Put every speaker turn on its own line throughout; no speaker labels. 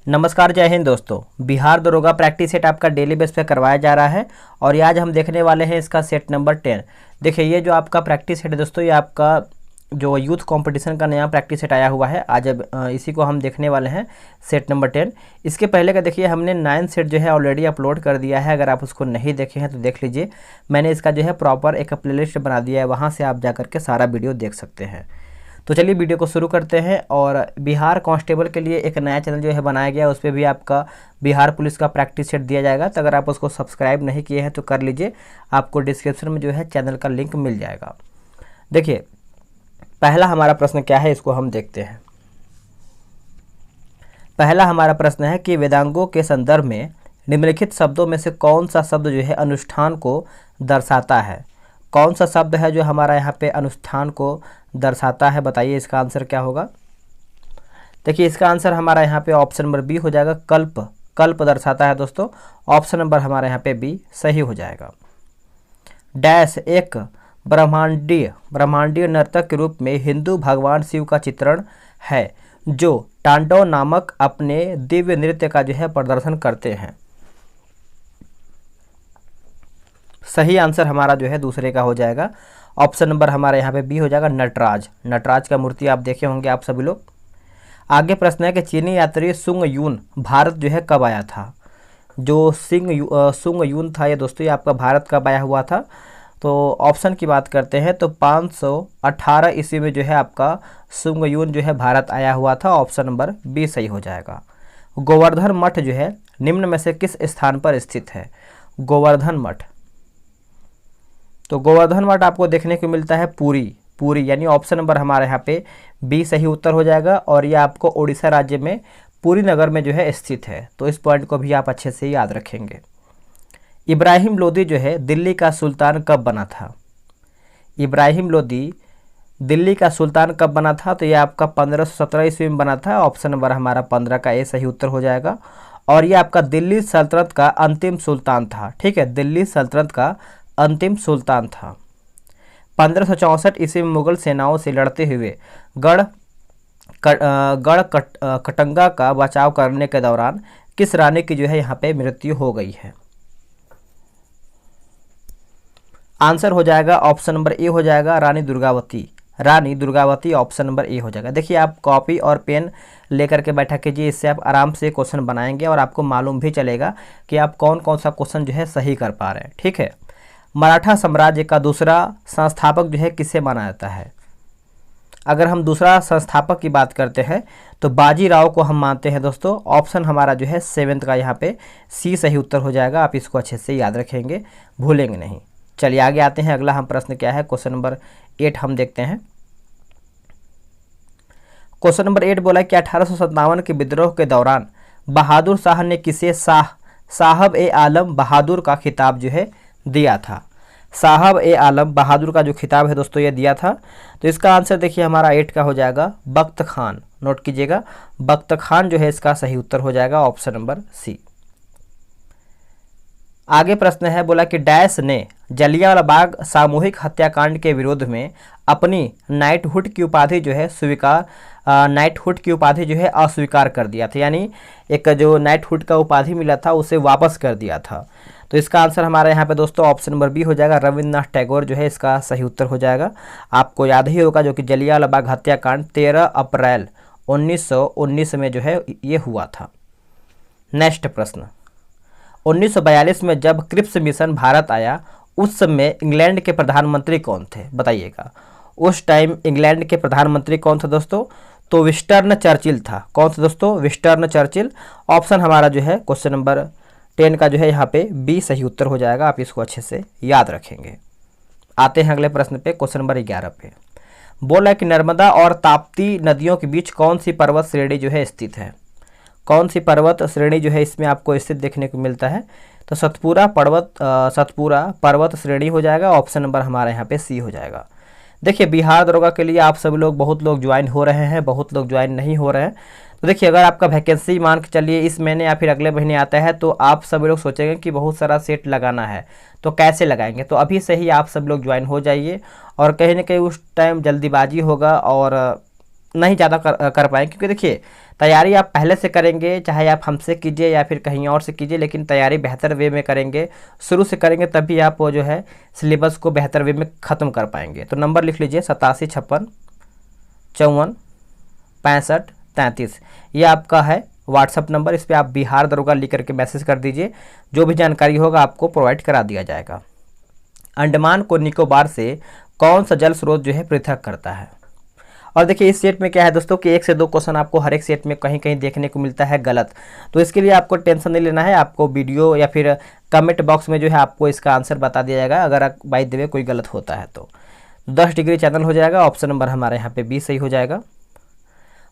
नमस्कार, जय हिंद दोस्तों। बिहार दरोगा प्रैक्टिस सेट आपका डेली बेस पे करवाया जा रहा है और ये आज हम देखने वाले हैं इसका सेट नंबर 10। देखिए, ये जो आपका प्रैक्टिस सेट है दोस्तों, ये आपका जो यूथ कंपटीशन का नया प्रैक्टिस सेट आया हुआ है। आज अब इसी को हम देखने वाले हैं, सेट नंबर 10। इसके पहले का देखिए, हमने 9 सेट जो है ऑलरेडी अपलोड कर दिया है। अगर आप उसको नहीं देखे हैं तो देख लीजिए। मैंने इसका जो है प्रॉपर एक प्लेलिस्ट बना दिया है, वहाँ से आप जा करके सारा वीडियो देख सकते हैं। तो चलिए वीडियो को शुरू करते हैं। और बिहार कांस्टेबल के लिए एक नया चैनल जो है बनाया गया है, उस पर भी आपका बिहार पुलिस का प्रैक्टिस सेट दिया जाएगा। तो अगर आप उसको सब्सक्राइब नहीं किए हैं तो कर लीजिए, आपको डिस्क्रिप्शन में जो है चैनल का लिंक मिल जाएगा। देखिए, पहला हमारा प्रश्न क्या है, इसको हम देखते हैं। पहला हमारा प्रश्न है कि वेदांगों के संदर्भ में निम्नलिखित शब्दों में से कौन सा शब्द जो है अनुष्ठान को दर्शाता है। कौन सा शब्द है जो हमारा यहाँ पे अनुष्ठान को दर्शाता है, बताइए इसका आंसर क्या होगा। देखिए, इसका आंसर हमारा यहाँ पे ऑप्शन नंबर बी हो जाएगा, कल्प। कल्प दर्शाता है दोस्तों। ऑप्शन नंबर हमारा यहाँ पे बी सही हो जाएगा। डैश एक ब्रह्मांडीय नर्तक के रूप में हिंदू भगवान शिव का चित्रण है, जो तांडव नामक अपने दिव्य नृत्य का जो है प्रदर्शन करते हैं। सही आंसर हमारा जो है दूसरे का हो जाएगा। ऑप्शन नंबर हमारा यहाँ पे बी हो जाएगा, नटराज। नटराज का मूर्ति आप देखे होंगे आप सभी लोग। आगे प्रश्न है कि चीनी यात्री सुंग यून भारत जो है कब आया था। जो सुंग यून था ये दोस्तों, ये आपका भारत कब आया हुआ था। तो ऑप्शन की बात करते हैं तो 518 ईस्वी में जो है आपका सुंग यून जो है भारत आया हुआ था। ऑप्शन नंबर बी सही हो जाएगा। गोवर्धन मठ जो है निम्न में से किस स्थान पर स्थित है। गोवर्धन मठ, तो गोवर्धन मठ आपको देखने को मिलता है पुरी, यानी ऑप्शन नंबर हमारे यहाँ पे बी सही उत्तर हो जाएगा। और ये आपको उड़ीसा राज्य में पुरी नगर में जो है स्थित है। तो इस पॉइंट को भी आप अच्छे से याद रखेंगे। इब्राहिम लोदी जो है दिल्ली का सुल्तान कब बना था। इब्राहिम लोदी दिल्ली का सुल्तान कब बना था, तो ये आपका 1517 ईस्वी में बना था। ऑप्शन नंबर हमारा 15 का ए सही उत्तर हो जाएगा। और ये आपका दिल्ली सल्तनत का अंतिम सुल्तान था। ठीक है, दिल्ली सल्तनत का अंतिम सुल्तान था। 1564 ईस्वी में मुगल सेनाओं से लड़ते हुए गढ़ कटंगा का बचाव करने के दौरान किस रानी की जो है यहाँ पे मृत्यु हो गई है। आंसर हो जाएगा ऑप्शन नंबर ए हो जाएगा, Rani Durgavati. Rani Durgavati option number A हो जाएगा। देखिए, आप कॉपी और पेन लेकर के बैठा कीजिए, इससे आप आराम से क्वेश्चन बनाएंगे और आपको मालूम भी चलेगा कि आप कौन कौन सा क्वेश्चन जो है सही कर पा रहे हैं। ठीक है। मराठा साम्राज्य का दूसरा संस्थापक जो है किसे माना जाता है। अगर हम दूसरा संस्थापक की बात करते हैं तो बाजीराव को हम मानते हैं दोस्तों। ऑप्शन हमारा जो है 7th का यहाँ पे सी सही उत्तर हो जाएगा। आप इसको अच्छे से याद रखेंगे, भूलेंगे नहीं। चलिए आगे आते हैं। अगला हम प्रश्न क्या है, क्वेश्चन नंबर 8 हम देखते हैं। क्वेश्चन नंबर 8 बोला कि 1857 के विद्रोह के दौरान बहादुर शाह ने किसे साहब ए आलम बहादुर का खिताब जो है दिया था। साहब ए आलम बहादुर का जो खिताब है दोस्तों ये दिया था। तो इसका आंसर देखिए हमारा 8 का हो जाएगा, बख्त खान। नोट कीजिएगा, बख्त खान जो है इसका सही उत्तर हो जाएगा। Option number C. आगे प्रश्न है, बोला कि डैश ने जलियांवाला बाग सामूहिक हत्याकांड के विरोध में अपनी नाइटहुड की उपाधि जो है अस्वीकार कर दिया था। यानी एक जो नाइटहुड का उपाधि मिला था उसे वापस कर दिया था। तो इसका आंसर हमारे यहाँ पे दोस्तों ऑप्शन नंबर बी हो जाएगा, रविन्द्रनाथ टैगोर जो है इसका सही उत्तर हो जाएगा। आपको याद ही होगा जो कि जलियांवाला बाग हत्याकांड 13 अप्रैल 1919 में जो है ये हुआ था। नेक्स्ट प्रश्न, 1942 में जब क्रिप्स मिशन भारत आया उस समय इंग्लैंड के प्रधानमंत्री कौन थे, बताइएगा। उस टाइम इंग्लैंड के प्रधानमंत्री कौन थे दोस्तों, तो विंस्टन चर्चिल था। कौन सा दोस्तों, विंस्टन चर्चिल। ऑप्शन हमारा जो है क्वेश्चन नंबर 10 का जो है यहाँ पे बी सही उत्तर हो जाएगा। आप इसको अच्छे से याद रखेंगे। आते हैं अगले प्रश्न पे, क्वेश्चन नंबर 11 पे। बोला कि नर्मदा और ताप्ती नदियों के बीच कौन सी पर्वत श्रेणी जो है स्थित है। कौन सी पर्वत श्रेणी जो है इसमें आपको स्थित देखने को मिलता है, तो सतपुरा पर्वत श्रेणी हो जाएगा। ऑप्शन नंबर हमारे यहाँ पे सी हो जाएगा। देखिए, बिहार दरोगा के लिए आप सभी लोग बहुत लोग ज्वाइन हो रहे हैं, बहुत लोग ज्वाइन नहीं हो रहे हैं। तो देखिए, अगर आपका वैकेंसी मान के चलिए इस महीने या फिर अगले महीने आता है तो आप सभी लोग सोचेंगे कि बहुत सारा सेट लगाना है, तो कैसे लगाएंगे। तो अभी से ही आप सब लोग ज्वाइन हो जाइए, और कहीं ना कहीं उस टाइम जल्दीबाजी होगा और नहीं ज़्यादा कर पाएंगे, क्योंकि देखिए तैयारी आप पहले से करेंगे, चाहे आप हमसे कीजिए या फिर कहीं और से कीजिए, लेकिन तैयारी बेहतर वे में करेंगे, शुरू से करेंगे, तभी आप वो जो है सिलेबस को बेहतर वे में ख़त्म कर पाएंगे। तो नंबर लिख लीजिए 87 56 54 65 33, ये आपका है व्हाट्सअप नंबर। इस पर आप बिहार दरोगा लिख करके मैसेज कर दीजिए, जो भी जानकारी होगा आपको प्रोवाइड करा दिया जाएगा। अंडमान को निकोबार से कौन सा जल स्रोत जो है पृथक करता है? और देखिए इस सेट में क्या है दोस्तों कि 1 से 2 क्वेश्चन आपको हर एक सेट में कहीं कहीं देखने को मिलता है गलत, तो इसके लिए आपको टेंशन नहीं लेना है। आपको वीडियो या फिर कमेंट बॉक्स में जो है आपको इसका आंसर बता दिया जाएगा, अगर बाय द वे कोई गलत होता है तो 10 डिग्री चैनल हो जाएगा। ऑप्शन नंबर हमारे यहाँ पे 20 सही हो जाएगा।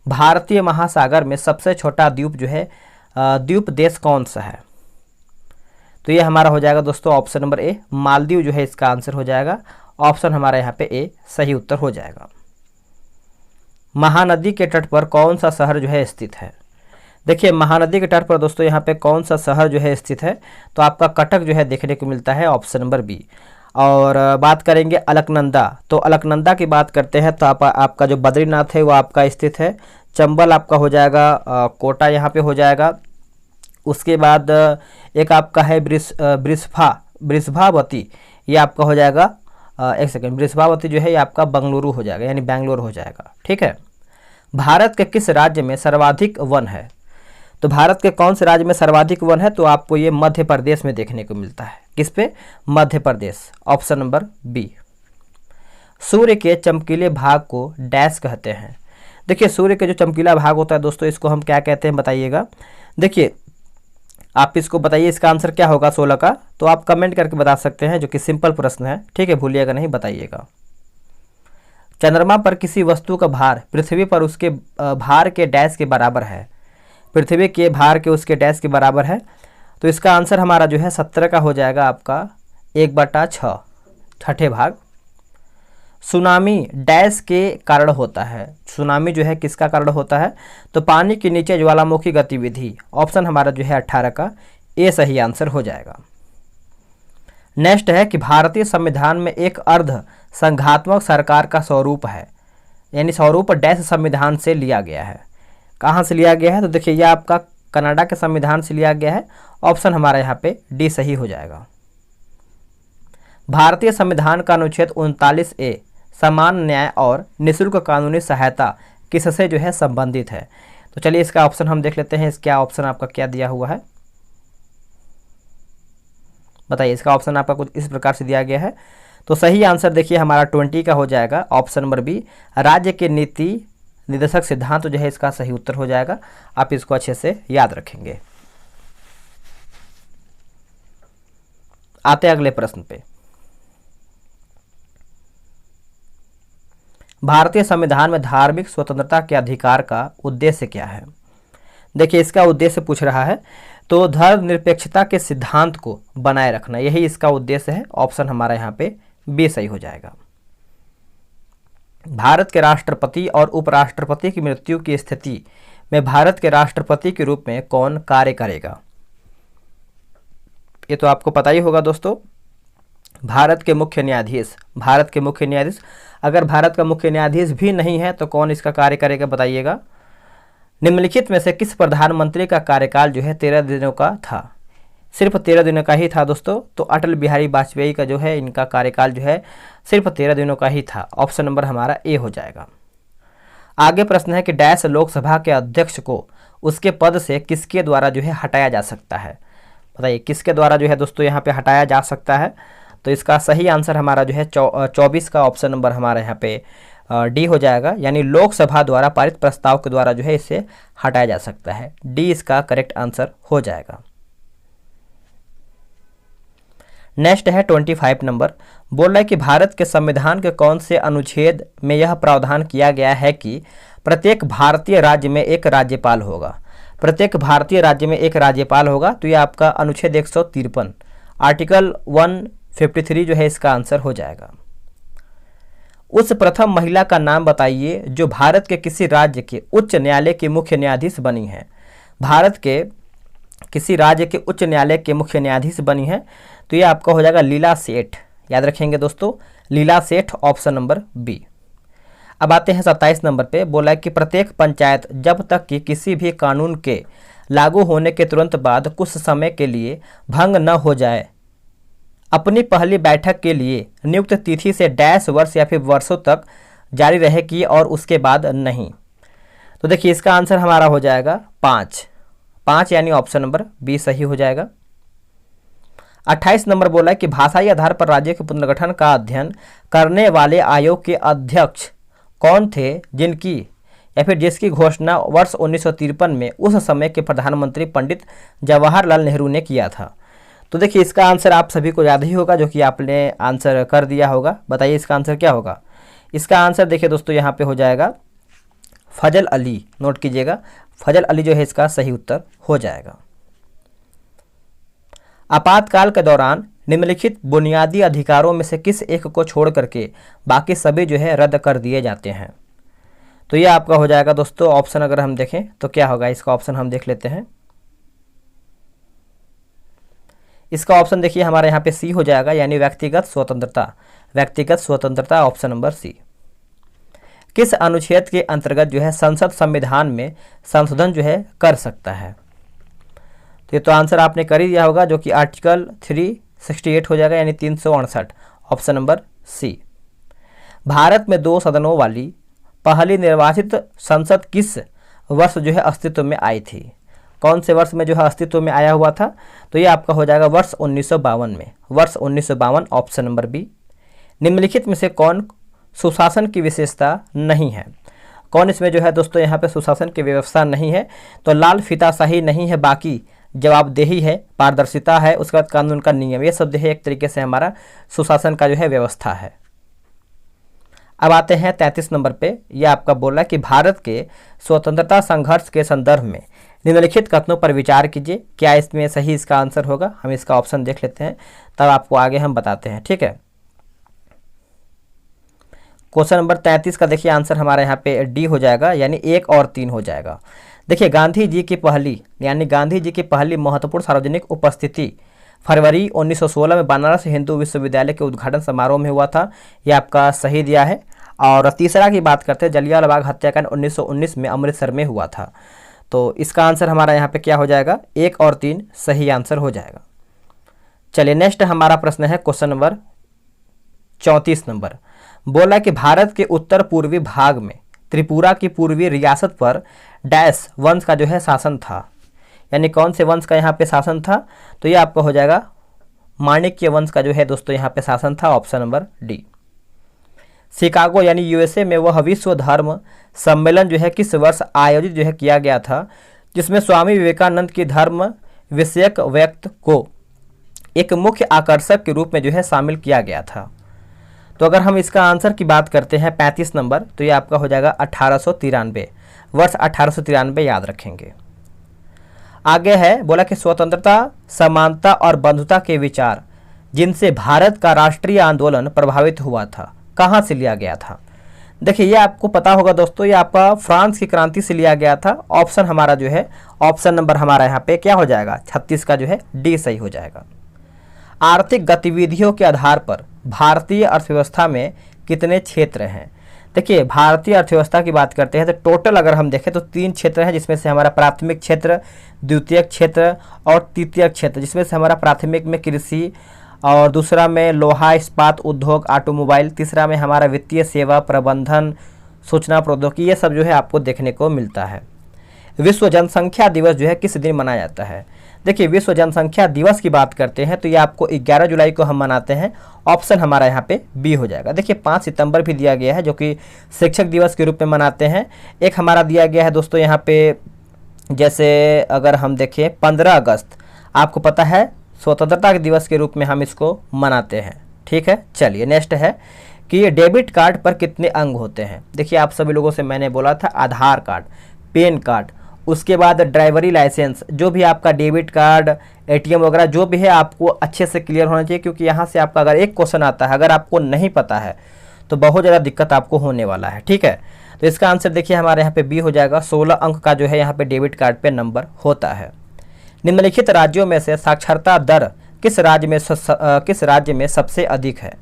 भारतीय महासागर में सबसे छोटा द्वीप जो है द्वीप देश कौन सा है? तो ये हमारा हो जाएगा दोस्तों ऑप्शन नंबर ए, मालदीव जो है इसका आंसर हो जाएगा। ऑप्शन हमारा यहाँ पे ए सही उत्तर हो जाएगा। महानदी के तट पर कौन सा शहर जो है स्थित है? देखिए महानदी के तट पर दोस्तों यहाँ पे कौन सा शहर जो है स्थित है, तो आपका कटक जो है देखने को मिलता है, ऑप्शन नंबर बी। और बात करेंगे अलकनंदा, तो अलकनंदा की बात करते हैं तो आपका जो बद्रीनाथ है वो आपका स्थित है। चंबल आपका हो जाएगा, कोटा यहाँ पे हो जाएगा। उसके बाद एक आपका है बृषभावती, ये आपका हो जाएगा, एक सेकेंड, बृषभावती जो है ये आपका बंगलुरु हो जाएगा, यानी बैंगलोर हो जाएगा। ठीक है। भारत के किस राज्य में सर्वाधिक वन है? तो भारत के कौन से राज्य में सर्वाधिक वन है? तो आपको ये मध्य प्रदेश में देखने को मिलता है। किस पे? Madhya Pradesh, option number B. सूर्य के चमकीले भाग को डैश कहते हैं। देखिए सूर्य के जो चमकीला भाग होता है दोस्तों, इसको हम क्या कहते हैं बताइएगा। देखिए आप इसको बताइए, इसका आंसर क्या होगा 16 का, तो आप कमेंट करके बता सकते हैं, जो कि सिंपल प्रश्न है। ठीक है, भूलिएगा नहीं, बताइएगा। चंद्रमा पर किसी वस्तु का भार पृथ्वी पर उसके भार के डैश के बराबर है। पृथ्वी के भार के उसके डैश के बराबर है, तो इसका आंसर हमारा जो है 17 का हो जाएगा, आपका 1/6, छठे भाग। सुनामी डैश के कारण होता है। सुनामी जो है किसका कारण होता है? तो पानी के नीचे ज्वालामुखी गतिविधि। ऑप्शन हमारा जो है 18 का ए सही आंसर हो जाएगा। नेक्स्ट है कि भारतीय संविधान में एक अर्ध संघात्मक सरकार का स्वरूप है, यानी स्वरूप डैश संविधान से लिया गया है। कहाँ से लिया गया है? तो देखिए यह आपका कनाडा के संविधान से लिया गया है। ऑप्शन हमारा यहाँ पे डी सही हो जाएगा। भारतीय संविधान का अनुच्छेद 39A समान न्याय और निःशुल्क कानूनी सहायता किससे जो है संबंधित है? तो चलिए इसका ऑप्शन हम देख लेते हैं। इसका ऑप्शन आपका क्या दिया हुआ है, बताइए। इसका ऑप्शन आपका कुछ इस प्रकार से दिया गया है। तो सही आंसर देखिए हमारा 20 का हो जाएगा, ऑप्शन नंबर बी। राज्य के नीति निर्देशक सिद्धांत जो है इसका सही उत्तर हो जाएगा। आप इसको अच्छे से याद रखेंगे। आते हैं अगले प्रश्न पे। भारतीय संविधान में धार्मिक स्वतंत्रता के अधिकार का उद्देश्य क्या है? देखिए इसका उद्देश्य पूछ रहा है, तो धर्मनिरपेक्षता के सिद्धांत को बनाए रखना, यही इसका उद्देश्य है। ऑप्शन हमारा यहाँ पे बी सही हो जाएगा। भारत के राष्ट्रपति और उपराष्ट्रपति की मृत्यु की स्थिति में भारत के राष्ट्रपति के रूप में कौन कार्य करेगा? ये तो आपको पता ही होगा दोस्तों, भारत के मुख्य न्यायाधीश। भारत के मुख्य न्यायाधीश, अगर भारत का मुख्य न्यायाधीश भी नहीं है तो कौन इसका कार्य करेगा बताइएगा। निम्नलिखित में से किस प्रधानमंत्री का कार्यकाल जो है 13 दिनों का था? सिर्फ 13 दिनों का ही था दोस्तों। तो अटल बिहारी वाजपेयी का जो है इनका कार्यकाल जो है सिर्फ 13 दिनों का ही था। ऑप्शन नंबर हमारा ए हो जाएगा। आगे प्रश्न है कि डैश लोकसभा के अध्यक्ष को उसके पद से किसके द्वारा जो है हटाया जा सकता है? बताइए किसके द्वारा जो है दोस्तों यहाँ पे हटाया जा सकता है? तो इसका सही आंसर हमारा जो है 24 का ऑप्शन नंबर हमारा यहाँ पे डी हो जाएगा, यानी लोकसभा द्वारा पारित प्रस्ताव के द्वारा जो है इसे हटाया जा सकता है। डी इसका करेक्ट आंसर हो जाएगा। नेक्स्ट है 25 नंबर, बोल रहा है कि भारत के संविधान के कौन से अनुच्छेद में यह प्रावधान किया गया है कि प्रत्येक भारतीय राज्य में एक राज्यपाल होगा? प्रत्येक भारतीय राज्य में एक राज्यपाल होगा। तो ये आपका अनुच्छेद 153 आर्टिकल 153 जो है इसका आंसर हो जाएगा। उस प्रथम महिला का नाम बताइए जो भारत के किसी राज्य के उच्च न्यायालय के मुख्य न्यायाधीश बनी है। भारत के किसी राज्य के उच्च न्यायालय के मुख्य न्यायाधीश बनी है, तो ये आपका हो जाएगा लीला सेठ। याद रखेंगे दोस्तों, लीला सेठ, ऑप्शन नंबर बी। अब आते हैं 27 नंबर पे, बोला है कि प्रत्येक पंचायत जब तक कि किसी भी कानून के लागू होने के तुरंत बाद कुछ समय के लिए भंग न हो जाए, अपनी पहली बैठक के लिए नियुक्त तिथि से डैश वर्ष या फिर वर्षों तक जारी रहेगी और उसके बाद नहीं। तो देखिए इसका आंसर हमारा हो जाएगा 5 यानी ऑप्शन नंबर बी सही हो जाएगा। 28 नंबर बोला है कि भाषाई आधार पर राज्य के पुनर्गठन का अध्ययन करने वाले आयोग के अध्यक्ष कौन थे, जिनकी या फिर जिसकी घोषणा वर्ष 1953 में उस समय के प्रधानमंत्री पंडित जवाहरलाल नेहरू ने किया था। तो देखिए इसका आंसर आप सभी को याद ही होगा, जो कि आपने आंसर कर दिया होगा। बताइए इसका आंसर क्या होगा। इसका आंसर देखिए दोस्तों यहाँ पे हो जाएगा फजल अली। नोट कीजिएगा, फजल अली जो है इसका सही उत्तर हो जाएगा। आपातकाल के दौरान निम्नलिखित बुनियादी अधिकारों में से किस एक को छोड़ करके बाकी सभी जो है रद्द कर दिए जाते हैं। तो ये आपका हो जाएगा दोस्तों ऑप्शन, अगर हम देखें तो क्या होगा। इसका ऑप्शन हम देख लेते हैं। इसका ऑप्शन देखिए हमारे यहाँ पे सी हो जाएगा, यानी व्यक्तिगत स्वतंत्रता। व्यक्तिगत स्वतंत्रता ऑप्शन नंबर सी। किस अनुच्छेद के अंतर्गत जो है संसद संविधान में संशोधन जो है कर सकता है। तो ये तो आंसर आपने कर ही दिया होगा, जो कि आर्टिकल 368 हो जाएगा, यानी 368 ऑप्शन नंबर सी। भारत में 2 सदनों वाली पहली निर्वाचित संसद किस वर्ष जो है अस्तित्व में आई थी। कौन से वर्ष में जो है अस्तित्व में आया हुआ था। तो ये आपका हो जाएगा वर्ष 1952 में। वर्ष 1952 ऑप्शन नंबर बी। निम्नलिखित में से कौन सुशासन की विशेषता नहीं है। कौन इसमें जो है दोस्तों यहाँ पे सुशासन की व्यवस्था नहीं है। तो लाल फीताशाही नहीं है, बाकी जवाबदेही है, पारदर्शिता है, उसके बाद कानून का नियम, ये सब जो है एक तरीके से हमारा सुशासन का जो है व्यवस्था है। अब आते हैं 33 नंबर पे। ये आपका बोला कि भारत के स्वतंत्रता संघर्ष के संदर्भ में निम्नलिखित कथनों पर विचार कीजिए। क्या इसमें सही इसका आंसर होगा। हम इसका ऑप्शन देख लेते हैं, तब आपको आगे हम बताते हैं। ठीक है, क्वेश्चन नंबर 33 का देखिए आंसर हमारा यहाँ पे डी हो जाएगा, यानी 1 और 3 हो जाएगा। देखिए गांधी जी की पहली महत्वपूर्ण सार्वजनिक उपस्थिति फरवरी 1916 में बनारस हिंदू विश्वविद्यालय के उद्घाटन समारोह में हुआ था। यह आपका सही दिया है। और तीसरा की बात करते हैं, जलियांवाला बाग हत्याकांड 1919 में अमृतसर में हुआ था। तो इसका आंसर हमारा यहाँ पे क्या हो जाएगा, 1 और 3 सही आंसर हो जाएगा। चलिए नेक्स्ट हमारा प्रश्न है क्वेश्चन नंबर 34 नंबर। बोला कि भारत के उत्तर पूर्वी भाग में त्रिपुरा की पूर्वी रियासत पर डैश वंश का जो है शासन था, यानी कौन से वंश का यहाँ पे शासन था। तो ये आपका हो जाएगा माणिक्य वंश का जो है दोस्तों यहाँ पे शासन था, ऑप्शन नंबर डी। शिकागो यानी यूएसए में वह विश्व धर्म सम्मेलन जो है किस वर्ष आयोजित जो है किया गया था, जिसमें स्वामी विवेकानंद की धर्म विषयक व्यक्त को एक मुख्य आकर्षक के रूप में जो है शामिल किया गया था। तो अगर हम इसका आंसर की बात करते हैं 35 नंबर, तो ये आपका हो जाएगा 1893, वर्ष 1893 याद रखेंगे। आगे है बोला कि स्वतंत्रता, समानता और बंधुता के विचार जिनसे भारत का राष्ट्रीय आंदोलन प्रभावित हुआ था, कहाँ से लिया गया था। देखिए ये आपको पता होगा दोस्तों, ये आपका फ्रांस की क्रांति से लिया गया था। ऑप्शन हमारा जो है ऑप्शन नंबर हमारा यहाँ पे क्या हो जाएगा 36 का जो है डी सही हो जाएगा। आर्थिक गतिविधियों के आधार पर भारतीय अर्थव्यवस्था में कितने क्षेत्र हैं। देखिए भारतीय अर्थव्यवस्था की बात करते हैं तो टोटल अगर हम देखें तो 3 क्षेत्र हैं, जिसमें से हमारा प्राथमिक क्षेत्र, द्वितीयक क्षेत्र और तृतीयक क्षेत्र। जिसमें से हमारा प्राथमिक में कृषि, और दूसरा में लोहा इस्पात उद्योग ऑटोमोबाइल, तीसरा में हमारा वित्तीय सेवा प्रबंधन सूचना प्रौद्योगिकी, ये सब जो है आपको देखने को मिलता है। विश्व जनसंख्या दिवस जो है किस दिन मनाया जाता है। देखिए विश्व जनसंख्या दिवस की बात करते हैं तो ये आपको 11 जुलाई को हम मनाते हैं। ऑप्शन हमारा यहाँ पे बी हो जाएगा। देखिए 5 सितंबर भी दिया गया है, जो कि शिक्षक दिवस के रूप में मनाते हैं। एक हमारा दिया गया है दोस्तों यहाँ पे, जैसे अगर हम देखें 15 अगस्त, आपको पता है स्वतंत्रता के दिवस के रूप में हम इसको मनाते हैं। ठीक है, चलिए नेक्स्ट है कि डेबिट कार्ड पर कितने अंग होते हैं। देखिए आप सभी लोगों से मैंने बोला था आधार कार्ड, पैन कार्ड, उसके बाद ड्राइवरी लाइसेंस, जो भी आपका डेबिट कार्ड, एटीएम वगैरह जो भी है आपको अच्छे से क्लियर होना चाहिए, क्योंकि यहाँ से आपका अगर एक क्वेश्चन आता है, अगर आपको नहीं पता है तो बहुत ज़्यादा दिक्कत आपको होने वाला है। ठीक है, तो इसका आंसर देखिए हमारे यहाँ पे बी हो जाएगा। 16 अंक का जो है यहाँ पे डेबिट कार्ड पे नंबर होता है। निम्नलिखित राज्यों में से साक्षरता दर किस राज्य में सबसे अधिक है।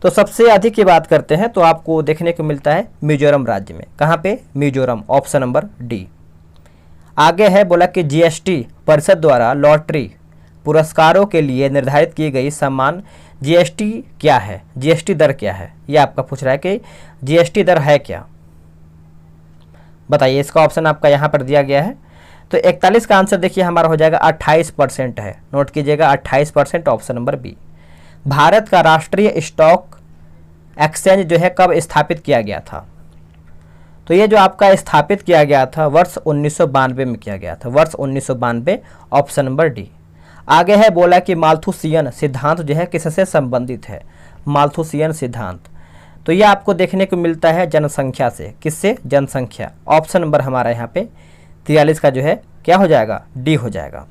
तो सबसे अधिक की बात करते हैं तो आपको देखने को मिलता है मिजोरम राज्य में। कहाँ पे? Mizoram, option number D. आगे है बोला कि जीएसटी परिषद द्वारा लॉटरी पुरस्कारों के लिए निर्धारित की गई सम्मान जीएसटी क्या है? जीएसटी दर क्या है? ये आपका पूछ रहा है कि जीएसटी दर है क्या, बताइए। इसका ऑप्शन आपका यहाँ पर दिया गया है। तो 41 का आंसर देखिए हमारा हो जाएगा 28% है। नोट कीजिएगा 28%, ऑप्शन नंबर बी। भारत का राष्ट्रीय स्टॉक एक्सचेंज जो है कब स्थापित किया गया था? तो ये जो आपका स्थापित किया गया था वर्ष 1992 में किया गया था, वर्ष 1992, ऑप्शन नंबर डी। आगे है बोला कि माल्थुसियन सिद्धांत जो है किससे संबंधित है? माल्थुसियन सिद्धांत, तो ये आपको देखने को मिलता है जनसंख्या से। किससे? जनसंख्या। ऑप्शन नंबर हमारा यहाँ पे 43 का जो है क्या हो जाएगा? डी हो जाएगा।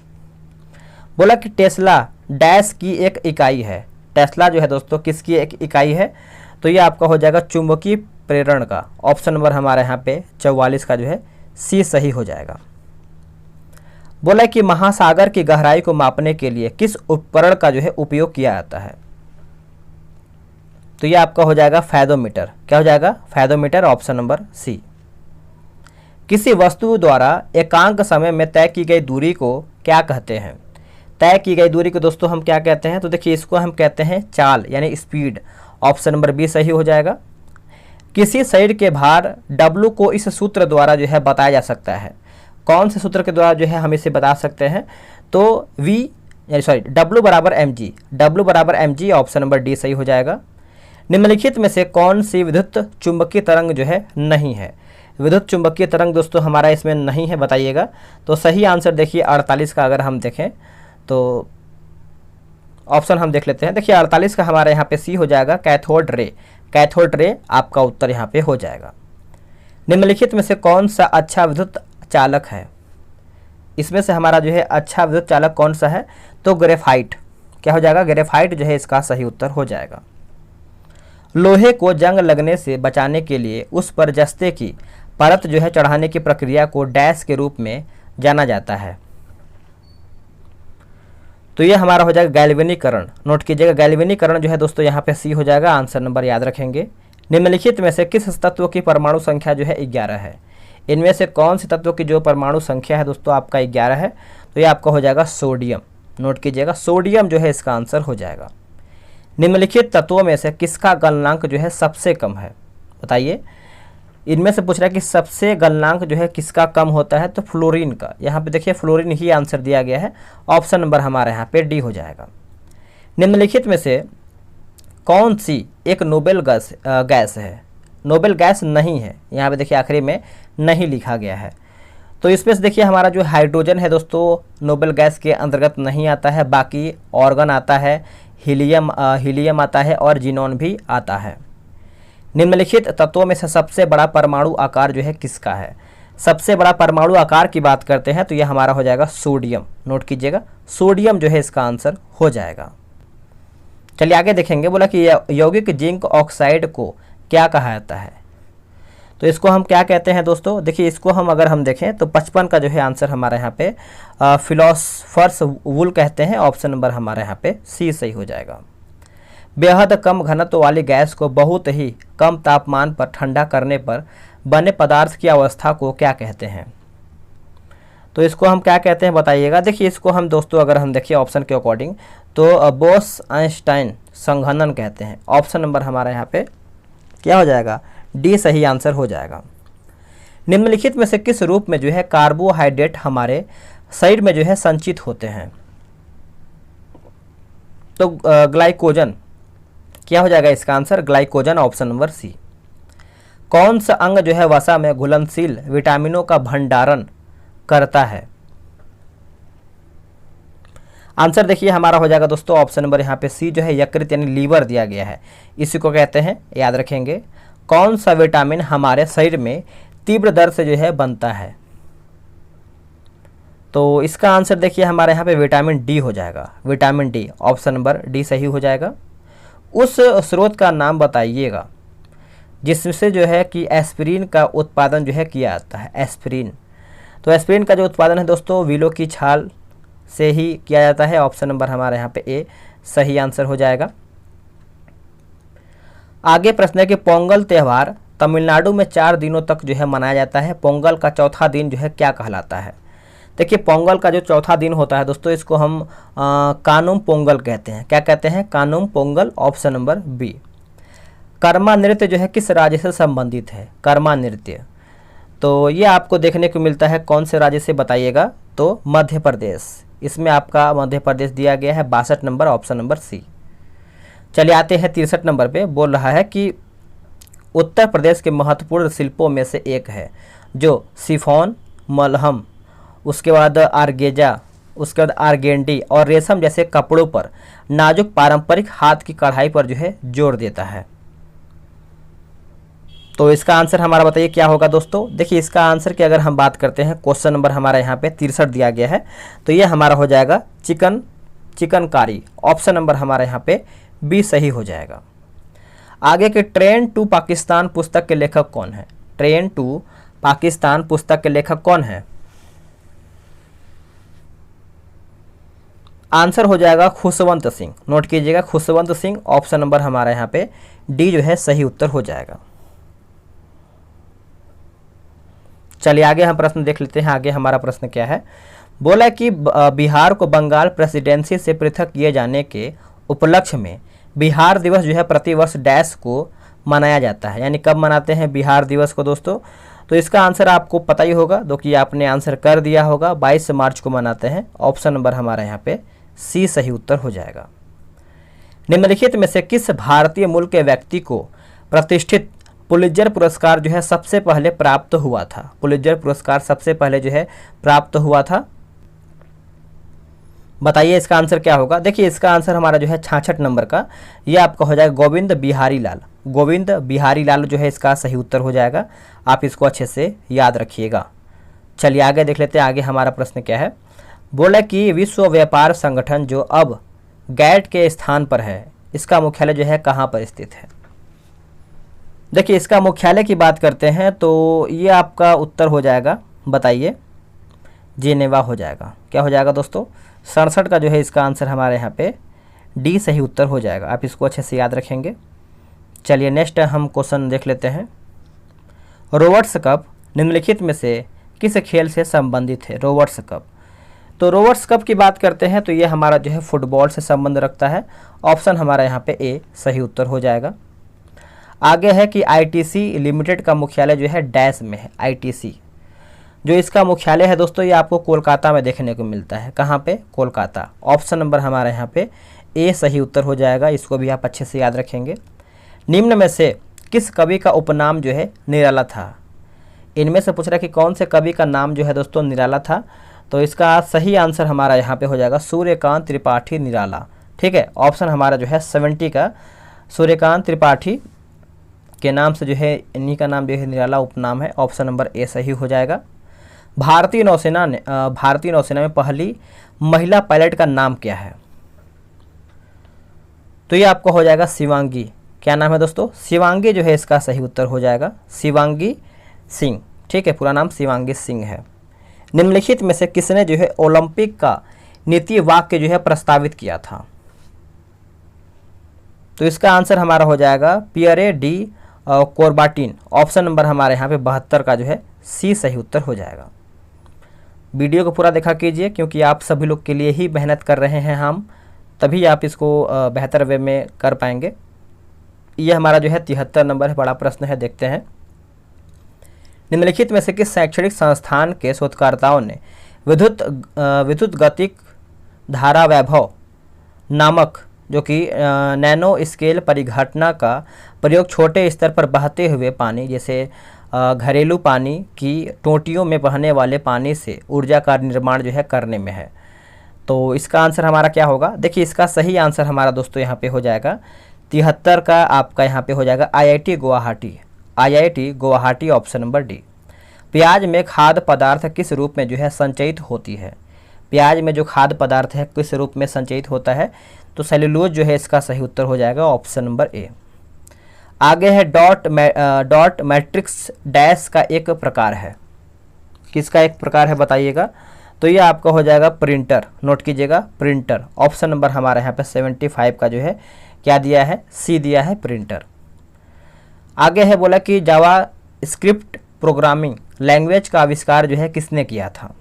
बोला कि टेस्ला डैश की एक इकाई है। टेस्ला जो है दोस्तों किसकी एक इकाई है? तो ये आपका हो जाएगा चुंबकीय प्रेरण का। ऑप्शन नंबर हमारे यहाँ पे 44 का जो है सी सही हो जाएगा। बोला कि महासागर की गहराई को मापने के लिए किस उपकरण का जो है उपयोग किया जाता है? तो ये आपका हो जाएगा फैदोमीटर। क्या हो जाएगा? Fathometer, option number C. किसी वस्तु द्वारा एकांक समय में तय की गई दूरी को क्या कहते हैं? तय की गई दूरी को दोस्तों हम क्या कहते हैं? तो देखिए इसको हम कहते हैं चाल यानी स्पीड। ऑप्शन नंबर बी सही हो जाएगा। किसी शरीर के भार W को इस सूत्र द्वारा जो है बताया जा सकता है। कौन से सूत्र के द्वारा जो है हम इसे बता सकते हैं? तो W बराबर mg, W बराबर mg, ऑप्शन नंबर डी सही हो जाएगा। निम्नलिखित में से कौन सी विद्युत चुंबकीय तरंग जो है नहीं है? विद्युत चुंबकीय तरंग दोस्तों हमारा इसमें नहीं है, बताइएगा। तो सही आंसर देखिए 48 का अगर हम देखें तो ऑप्शन हम देख लेते हैं। देखिए 48 का हमारे यहाँ पे सी हो जाएगा कैथोड रे। कैथोड रे आपका उत्तर यहाँ पे हो जाएगा। निम्नलिखित में से कौन सा अच्छा विद्युत चालक है? इसमें से हमारा जो है अच्छा विद्युत चालक कौन सा है? तो ग्रेफाइट। क्या हो जाएगा? ग्रेफाइट जो है इसका सही उत्तर हो जाएगा। लोहे को जंग लगने से बचाने के लिए उस पर जस्ते की परत जो है चढ़ाने की प्रक्रिया को डैश के रूप में जाना जाता है? तो ये हमारा हो जाएगा गैल्वेनीकरण। नोट कीजिएगा गैल्वेनीकरण जो है दोस्तों यहाँ पे सी हो जाएगा। आंसर नंबर याद रखेंगे। निम्नलिखित में से किस तत्व की परमाणु संख्या जो है 11 है? इनमें से कौन से तत्व की जो परमाणु संख्या है दोस्तों आपका 11 है? तो ये आपका हो जाएगा सोडियम। नोट कीजिएगा सोडियम जो है इसका आंसर हो जाएगा। निम्नलिखित तत्वों में से किसका गलनांक जो है सबसे कम है? बताइए। इनमें से पूछ रहा है कि सबसे गलनांक जो है किसका कम होता है? तो फ्लोरीन का। यहाँ पे देखिए फ्लोरीन ही आंसर दिया गया है। ऑप्शन नंबर हमारे यहाँ पे डी हो जाएगा। निम्नलिखित में से कौन सी एक नोबेल गैस है? नोबेल गैस नहीं है। यहाँ पे देखिए आखिरी में नहीं लिखा गया है। तो इसमें से देखिए हमारा जो हाइड्रोजन है दोस्तों नोबेल गैस के अंतर्गत नहीं आता है। बाकी ऑर्गन आता है, हीलियम आता है और जीनॉन भी आता है। निम्नलिखित तत्वों में से सबसे बड़ा परमाणु आकार जो है किसका है? सबसे बड़ा परमाणु आकार की बात करते हैं तो यह हमारा हो जाएगा सोडियम। नोट कीजिएगा सोडियम जो है इसका आंसर हो जाएगा। चलिए आगे देखेंगे। बोला कि यौगिक जिंक ऑक्साइड को क्या कहा जाता है? तो इसको हम क्या कहते हैं दोस्तों? देखिए इसको हम अगर हम देखें तो 55 का जो है आंसर हमारे यहाँ पे फिलोसफर्स वुल कहते हैं। ऑप्शन नंबर हमारे यहाँ पे सी सही हो जाएगा। बेहद कम घनत्व वाली गैस को बहुत ही कम तापमान पर ठंडा करने पर बने पदार्थ की अवस्था को क्या कहते हैं? तो इसको हम क्या कहते हैं बताइएगा। देखिए इसको हम दोस्तों अगर हम देखिए ऑप्शन के अकॉर्डिंग तो बोस आइंस्टाइन संघनन कहते हैं। ऑप्शन नंबर हमारा यहाँ पे क्या हो जाएगा? डी सही आंसर हो जाएगा। निम्नलिखित में से किस रूप में जो है कार्बोहाइड्रेट हमारे शरीर में जो है संचित होते हैं? तो ग्लाइकोजन। क्या हो जाएगा इसका answer? Glycogen, option number C. कौन सा अंग जो है वसा में घुलनशील विटामिनों का भंडारण करता है? आंसर देखिए हमारा हो जाएगा दोस्तों ऑप्शन नंबर यहाँ पे सी जो है यकृत यानी लीवर दिया गया है। इसी को कहते हैं, याद रखेंगे। कौन सा विटामिन हमारे शरीर में तीव्र दर से जो है बनता है? तो इसका आंसर देखिए हमारे यहाँ पे विटामिन डी हो जाएगा। Vitamin D, option number D सही हो जाएगा। उस स्रोत का नाम बताइएगा जिससे जो है कि एस्पिरिन का उत्पादन जो है किया जाता है। एस्पिरिन, तो एस्पिरिन का जो उत्पादन है दोस्तों विलो की छाल से ही किया जाता है। ऑप्शन नंबर हमारे यहाँ पे ए सही आंसर हो जाएगा। आगे प्रश्न है कि पोंगल त्यौहार तमिलनाडु में 4 दिनों तक जो है मनाया जाता है। पोंगल का चौथा दिन जो है क्या कहलाता है? देखिए पोंगल का जो चौथा दिन होता है दोस्तों, इसको हम कानुम पोंगल कहते हैं। क्या कहते हैं? Kaanum Pongal. Option number B. Karma नृत्य जो है किस राज्य से संबंधित है? कर्मा नृत्य तो ये आपको देखने को मिलता है कौन से राज्य से बताइएगा? तो मध्य प्रदेश। इसमें आपका मध्य प्रदेश दिया गया है 62 नंबर, ऑप्शन नंबर सी। चलिए आते हैं 63 नंबर पे। बोल रहा है कि उत्तर प्रदेश के महत्वपूर्ण शिल्पों में से एक है जो सिफॉन, मलहम, उसके बाद आर्गेजा, उसके बाद आर्गेंडी और रेशम जैसे कपड़ों पर नाजुक पारंपरिक हाथ की कढ़ाई पर जो है जोर देता है। तो इसका आंसर हमारा बताइए क्या होगा दोस्तों? देखिए इसका आंसर की अगर हम बात करते हैं, क्वेश्चन नंबर हमारा यहाँ पे 63 दिया गया है, तो ये हमारा हो जाएगा चिकनकारी। ऑप्शन नंबर हमारा यहाँ पे बी सही हो जाएगा। आगे के ट्रेन टू पाकिस्तान पुस्तक के लेखक कौन है? ट्रेन टू पाकिस्तान पुस्तक के लेखक कौन है? आंसर हो जाएगा खुशवंत सिंह। नोट कीजिएगा, खुशवंत सिंह। ऑप्शन नंबर हमारा यहाँ पे डी जो है सही उत्तर हो जाएगा। चलिए आगे हम प्रश्न देख लेते हैं। आगे हमारा प्रश्न क्या है? बोला कि बिहार को बंगाल प्रेसिडेंसी से पृथक किए जाने के उपलक्ष्य में बिहार दिवस जो है प्रतिवर्ष डैश को मनाया जाता है। यानी कब मनाते हैं बिहार दिवस को दोस्तों? तो इसका आंसर आपको पता ही होगा, जो कि आपने आंसर कर दिया होगा। 22 मार्च को मनाते हैं। ऑप्शन नंबर हमारा यहाँ पे सी सही उत्तर हो जाएगा। निम्नलिखित में से किस भारतीय मूल के व्यक्ति को प्रतिष्ठित पुलित्जर पुरस्कार जो है सबसे पहले प्राप्त हुआ था? पुलित्जर पुरस्कार सबसे पहले जो है प्राप्त हुआ था, बताइए इसका आंसर क्या होगा? देखिए इसका आंसर हमारा जो है 66 नंबर का, ये आपका हो जाएगा गोविंद बिहारी लाल। गोविंद बिहारी लाल जो है इसका सही उत्तर हो जाएगा। आप इसको अच्छे से याद रखिएगा। चलिए आगे देख लेते हैं। आगे हमारा प्रश्न क्या है? बोला कि विश्व व्यापार संगठन जो अब गैट के स्थान पर है, इसका मुख्यालय जो है कहाँ पर स्थित है? देखिए इसका मुख्यालय की बात करते हैं तो ये आपका उत्तर हो जाएगा, बताइए, जेनेवा हो जाएगा। क्या हो जाएगा दोस्तों? 67 का जो है इसका आंसर हमारे यहाँ पे डी सही उत्तर हो जाएगा। आप इसको अच्छे से याद रखेंगे। चलिए नेक्स्ट हम क्वेश्चन देख लेते हैं। रोवर्स कप निम्नलिखित में से किस खेल से संबंधित है? रोवर्स कप तो रोवर्स कप की बात करते हैं तो ये हमारा जो है फुटबॉल से संबंध रखता है। ऑप्शन हमारा यहाँ पे ए सही उत्तर हो जाएगा। आगे है कि आईटीसी लिमिटेड का मुख्यालय जो है डैश में है। आईटीसी जो इसका मुख्यालय है दोस्तों, ये आपको कोलकाता में देखने को मिलता है। कहाँ पे? कोलकाता। ऑप्शन नंबर हमारे यहाँ पे ए सही उत्तर हो जाएगा। इसको भी आप अच्छे से याद रखेंगे। निम्न में से किस कवि का उपनाम जो है निराला था? इनमें से पूछ रहा है कि कौन से कवि का नाम जो है दोस्तों निराला था? तो इसका सही आंसर हमारा यहाँ पे हो जाएगा सूर्यकांत त्रिपाठी निराला। ठीक है, ऑप्शन हमारा जो है 70 का सूर्यकांत त्रिपाठी के नाम से जो है इन्हीं का नाम जो है निराला उपनाम है। ऑप्शन नंबर ए सही हो जाएगा। भारतीय नौसेना में पहली महिला पायलट का नाम क्या है? तो ये आपको हो जाएगा शिवांगी। क्या नाम है दोस्तों? शिवांगी जो है इसका सही उत्तर हो जाएगा। शिवांगी सिंह। ठीक है, पूरा नाम शिवांगी सिंह है। निम्नलिखित में से किसने जो है ओलंपिक का नीति वाक्य जो है प्रस्तावित किया था? तो इसका आंसर हमारा हो जाएगा पियरे डी कोरबाटिन। ऑप्शन नंबर हमारे यहाँ पे 72 का जो है सी सही उत्तर हो जाएगा। वीडियो को पूरा देखा कीजिए, क्योंकि आप सभी लोग के लिए ही मेहनत कर रहे हैं हम, तभी आप इसको बेहतर वे में कर पाएंगे। ये हमारा जो है 73 नंबर है, बड़ा प्रश्न है, देखते हैं। निम्नलिखित में से किस शैक्षणिक संस्थान के शोधकर्ताओं ने विद्युत गतिक धारा वैभव नामक जो कि नैनो स्केल परिघटना का प्रयोग छोटे स्तर पर बहते हुए पानी, जैसे घरेलू पानी की टोंटियों में बहने वाले पानी से ऊर्जा का निर्माण जो है करने में है? तो इसका आंसर हमारा क्या होगा? देखिए इसका सही आंसर हमारा दोस्तों यहाँ पे हो जाएगा 73 का, आपका यहाँ पे हो जाएगा IIT Guwahati. IIT Guwahati, option number D. प्याज में खाद्य पदार्थ किस रूप में जो है संचयित होती है? प्याज में जो खाद्य पदार्थ है किस रूप में संचयित होता है? तो सेलुलोज जो है इसका सही उत्तर हो जाएगा। Option number A. आगे है डॉट मैट्रिक्स डैश का एक प्रकार है। किसका एक प्रकार है बताइएगा? तो ये आपका हो जाएगा प्रिंटर। नोट कीजिएगा, प्रिंटर। ऑप्शन नंबर हमारे यहाँ पे 75 का जो है क्या दिया है? सी दिया है, प्रिंटर। आगे है बोला कि जावा स्क्रिप्ट प्रोग्रामिंग लैंग्वेज का आविष्कार जो है किसने किया था।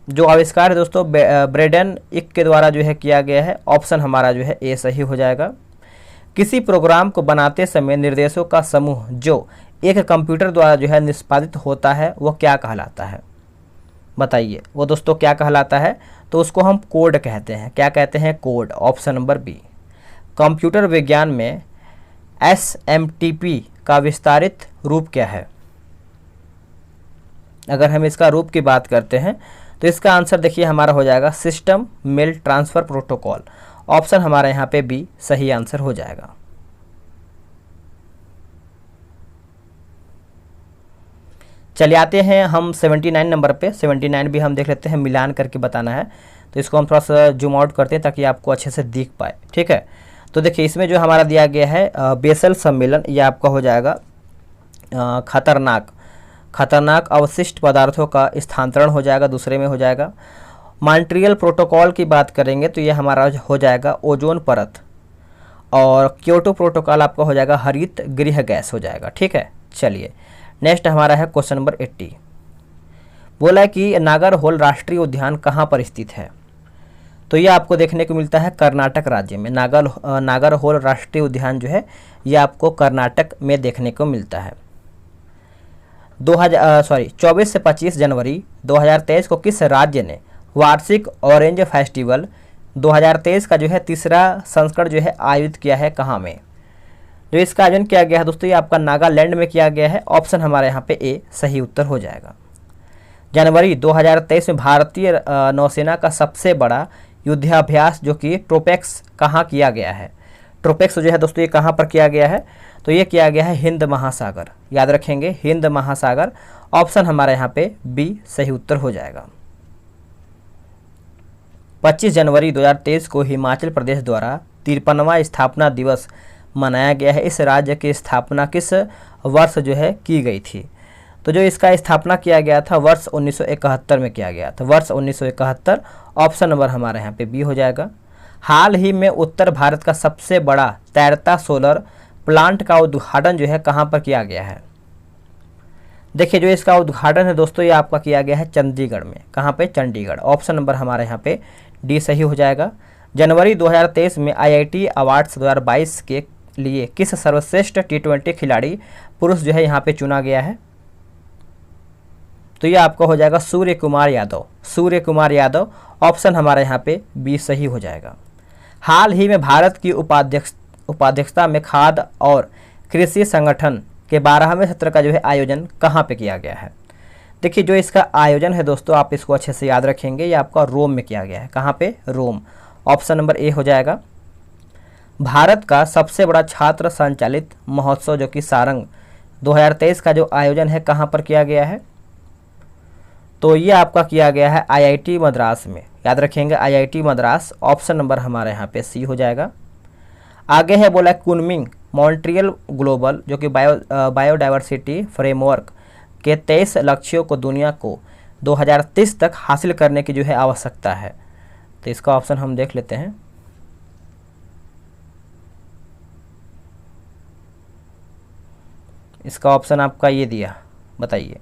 जो आविष्कार है दोस्तों ब्रेडन इक के द्वारा जो है किया गया है। ऑप्शन हमारा जो है ए सही हो जाएगा। किसी प्रोग्राम को बनाते समय निर्देशों का समूह जो एक कंप्यूटर द्वारा जो है निष्पादित होता है वो क्या कहलाता है, बताइए वो दोस्तों क्या कहलाता है। तो उसको हम कोड कहते हैं। क्या कहते हैं? Code. Option number B. Computer विज्ञान में SMTP का विस्तारित रूप क्या है? अगर हम इसका रूप की बात करते हैं तो इसका आंसर देखिए हमारा हो जाएगा system mail transfer protocol. Option हमारा यहाँ पे बी सही आंसर हो जाएगा। चलिए आते हैं हम 79 नंबर पे। 79 भी हम देख लेते हैं, मिलान करके बताना है। तो इसको हम थोड़ा सा जूम आउट करते हैं ताकि आपको अच्छे से दिख पाए। ठीक है, तो देखिए इसमें जो हमारा दिया गया है बेसल सम्मेलन, ये आपका हो जाएगा खतरनाक अवशिष्ट पदार्थों का स्थानांतरण हो जाएगा, दूसरे में हो जाएगा। मॉन्ट्रियल प्रोटोकॉल की बात करेंगे तो ये हमारा हो जाएगा ओजोन परत, और क्योटो प्रोटोकॉल आपका हो जाएगा हरित गृह गैस हो जाएगा। ठीक है, चलिए नेक्स्ट हमारा है क्वेश्चन नंबर 80। बोला है कि नागरहोल राष्ट्रीय उद्यान कहाँ पर स्थित है। तो ये आपको देखने को मिलता है कर्नाटक राज्य में। नागरहोल राष्ट्रीय उद्यान जो है ये आपको कर्नाटक में देखने को मिलता है। 24 से 25 जनवरी 2023 को किस राज्य ने वार्षिक ऑरेंज फेस्टिवल 2023 का जो है तीसरा संस्करण जो है आयोजित किया है, कहाँ में? जो इसका आयोजन किया गया है दोस्तों ये आपका नागालैंड में किया गया है। ऑप्शन हमारे यहाँ पे ए सही उत्तर हो जाएगा। जनवरी 2023 में भारतीय नौसेना का सबसे बड़ा युद्धाभ्यास जो कि ट्रोपेक्स कहाँ किया गया है। ट्रोपेक्स जो है दोस्तों ये कहाँ पर किया गया है? तो ये किया गया है हिंद महासागर, याद रखेंगे हिंद महासागर। ऑप्शन हमारे यहाँ पे बी सही उत्तर हो जाएगा। 25 जनवरी 2023 को हिमाचल प्रदेश द्वारा 53वां स्थापना दिवस मनाया गया है। इस राज्य की स्थापना किस वर्ष जो है की गई थी? तो जो इसका स्थापना किया गया था वर्ष 1971 में किया गया था, वर्ष 1971। ऑप्शन नंबर हमारे यहाँ पे बी हो जाएगा। हाल ही में उत्तर भारत का सबसे बड़ा तैरता सोलर प्लांट का उद्घाटन जो है कहाँ पर किया गया है? देखिए जो इसका उद्घाटन है दोस्तों ये आपका किया गया है चंडीगढ़ में। कहाँ पे? चंडीगढ़। ऑप्शन नंबर हमारे यहाँ पे डी सही हो जाएगा। जनवरी 2023 में IIT अवार्ड्स 2022 के लिए किस सर्वश्रेष्ठ T20 खिलाड़ी पुरुष जो है यहाँ पे चुना गया है? तो ये आपका हो जाएगा सूर्य कुमार यादव। ऑप्शन हमारे यहाँ पे बी सही हो जाएगा। हाल ही में भारत की उपाध्यक्षता में खाद्य और कृषि संगठन के 12वें सत्र का जो है आयोजन कहाँ पे किया गया है? देखिए जो इसका आयोजन है दोस्तों आप इसको अच्छे से याद रखेंगे, ये आपका रोम में किया गया है। कहाँ पे? रोम। ऑप्शन नंबर ए हो जाएगा। भारत का सबसे बड़ा छात्र संचालित महोत्सव जो कि सारंग 2023 का जो आयोजन है कहाँ पर किया गया है? तो ये आपका किया गया है IIT मद्रास में, याद रखेंगे IIT मद्रास। ऑप्शन नंबर हमारे यहाँ पे सी हो जाएगा। आगे है बोला कुनमिंग मॉन्ट्रियल ग्लोबल जो कि बायोडाइवर्सिटी फ्रेमवर्क के 23 लक्ष्यों को दुनिया को 2030 तक हासिल करने की जो है आवश्यकता है। तो इसका ऑप्शन हम देख लेते हैं। इसका ऑप्शन आपका ये दिया, बताइए।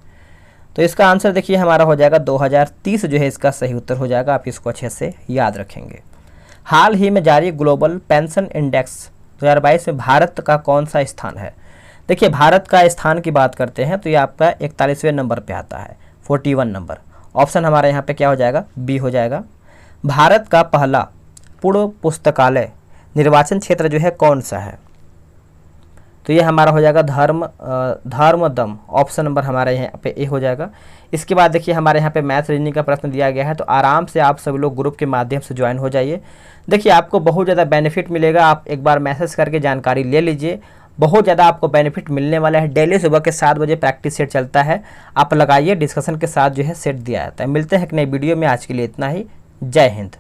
तो इसका आंसर देखिए हमारा हो जाएगा 2030 जो है इसका सही उत्तर हो जाएगा। आप इसको अच्छे से याद रखेंगे। हाल ही में जारी ग्लोबल पेंशन इंडेक्स 2022 में भारत का कौन सा स्थान है? देखिए भारत का स्थान की बात करते हैं तो ये आपका 41वें नंबर पे आता है, 41 नंबर। ऑप्शन हमारे यहाँ पे क्या हो जाएगा? बी हो जाएगा। भारत का पहला पूर्ण पुस्तकालय निर्वाचन क्षेत्र जो है कौन सा है? तो ये हमारा हो जाएगा धर्मदम। ऑप्शन नंबर हमारे यहाँ पे ए हो जाएगा। इसके बाद देखिए हमारे यहाँ पे मैथ रीजनिंग का प्रश्न दिया गया है, तो आराम से आप सभी लोग ग्रुप के माध्यम से ज्वाइन हो जाइए। देखिए आपको बहुत ज़्यादा बेनिफिट मिलेगा। आप एक बार मैसेज करके जानकारी ले लीजिए, बहुत ज़्यादा आपको बेनिफिट मिलने वाला है। डेली सुबह के 7 बजे प्रैक्टिस सेट चलता है, आप लगाइए, डिस्कशन के साथ जो है सेट दिया जाता है। मिलते हैं एक नई वीडियो में, आज के लिए इतना ही। जय हिंद।